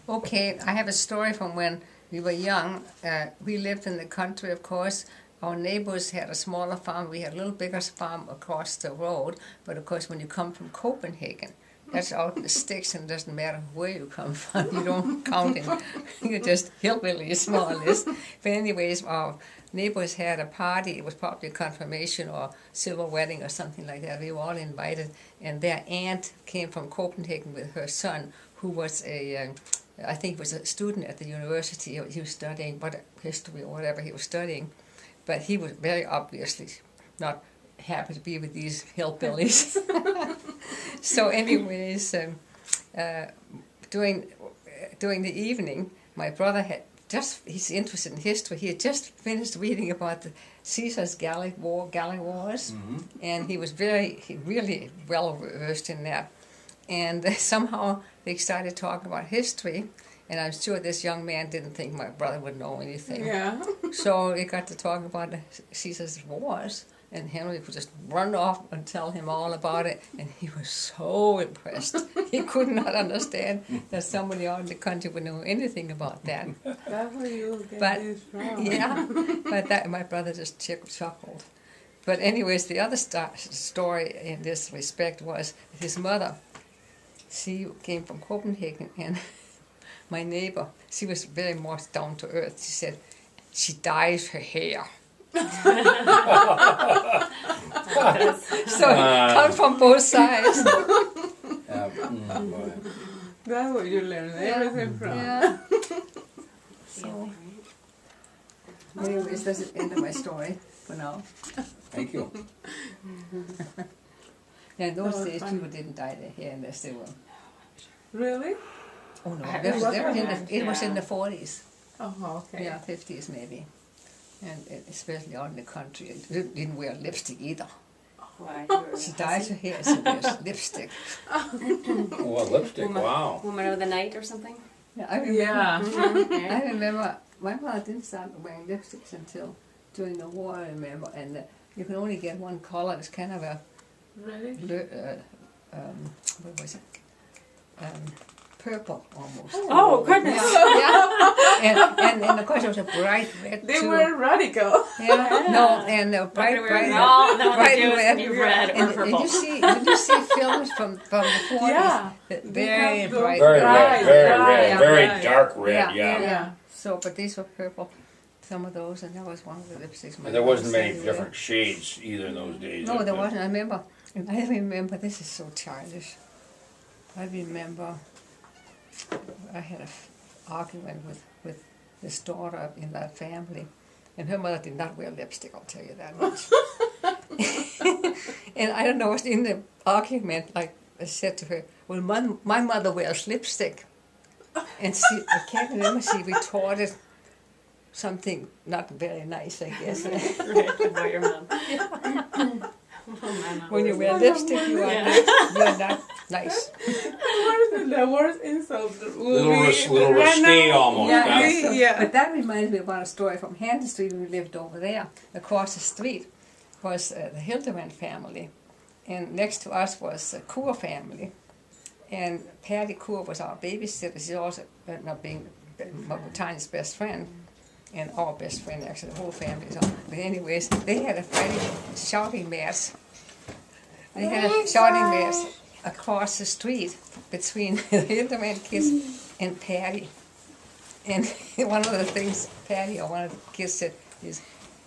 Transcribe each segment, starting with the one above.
Okay, I have a story from when we were young. We lived in the country, of course. Our neighbors had a smaller farm. We had a little bigger farm across the road. But of course, when you come from Copenhagen, that's out in the sticks, and it doesn't matter where you come from. You don't count in. You're just hillbillies, more or less. But anyways, our neighbors had a party. It was probably a confirmation or silver wedding or something like that. We were all invited, and their aunt came from Copenhagen with her son, who was I think he was a student at the university. He was studying history or whatever he was studying, but he was very obviously not happy to be with these hillbillies. So anyways, during the evening, my brother he's interested in history. He had just finished reading about the Caesar's Gallic Wars, and he was really well versed in that. And somehow they started talking about history, and I'm sure this young man didn't think my brother would know anything. Yeah. So they got to talk about Caesar's wars, and Henry would just run off and tell him all about it, and he was so impressed. He could not understand that somebody out in the country would know anything about that. That's where you get this from. Yeah, but my brother just chuckled. But anyways, the other story in this respect was his mother. She came from Copenhagen, and my neighbor, she was very much down to earth. She said, she dyes her hair. So it comes from both sides. That's what you learn everything from. Yeah. So, anyways, that's the end of my story for now. Thank you. Yeah, in those days, people didn't dye their hair unless they were... Really? Oh no, It was in the 40s. Oh, okay. Yeah, 50s maybe. And especially out in the country, they didn't wear lipstick either. She dyes her hair, she wears lipstick. Oh, lipstick, wow. Woman of the night or something? Yeah, I Yeah. remember my mother didn't start wearing lipsticks until during the war, I remember. And you can only get one color. It's kind of a... Really? What was it? Purple almost. Oh, goodness. Yeah. And of course it was a bright red They too. were radical. Yeah. No, and a bright red. And did you see films from the 40s? Yeah. Very bright. Very Right, red, very right, red, yeah, very right. dark red, Yeah. yeah. So, but these were purple. Some of those, and that was one of the lipsticks. And there wasn't many different shades either in those days. No, there wasn't. I remember, this is so childish. I remember I had an argument with this daughter in that family, and her mother did not wear lipstick, I'll tell you that much. And I don't know what's in the argument, like I said to her, well, my mother wears lipstick. And I can't remember, she retorted something not very nice, I guess. Right, about your mom. When you wear lipstick, you're not nice. The worst insult Little risque almost. Yeah. But that reminds me about a story from Hampton Street. We lived over there. Across the street was the Hildebrand family, and next to us was the Coor family. And Patty Coor was our babysitter. She's also not being Tanya's best friend, and our best friend, actually, the whole family. But anyways, they had a fighting shouting match. They had a shouting match across the street between the Hildebrand kids and Patty. And one of the things Patty, or one of the kids, said is,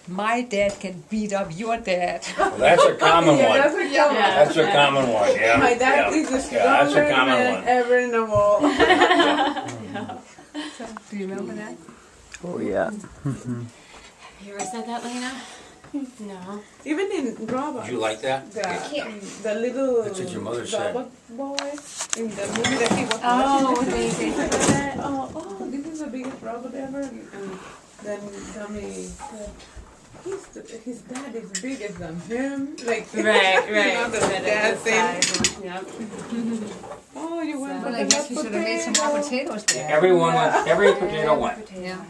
my dad can beat up your dad. Well, that's a common one. That's a common one. That's a common one, yeah. My dad yeah. is the Yeah, that's strongest a common man one. ever in the world. Do you remember that? Oh yeah. Have you ever said that, Lena? No. Even in Robot. Did you like that? The little That's what your mother said. robot boy in the movie that he was Oh, watching. they said Oh, this is the biggest robot ever. And then Tommy said, his dad is bigger than him. Like, Right. you know, the dad thing. Yep. Oh, you went Well, I guess we should have made some more potatoes there. Every potato went. Yeah.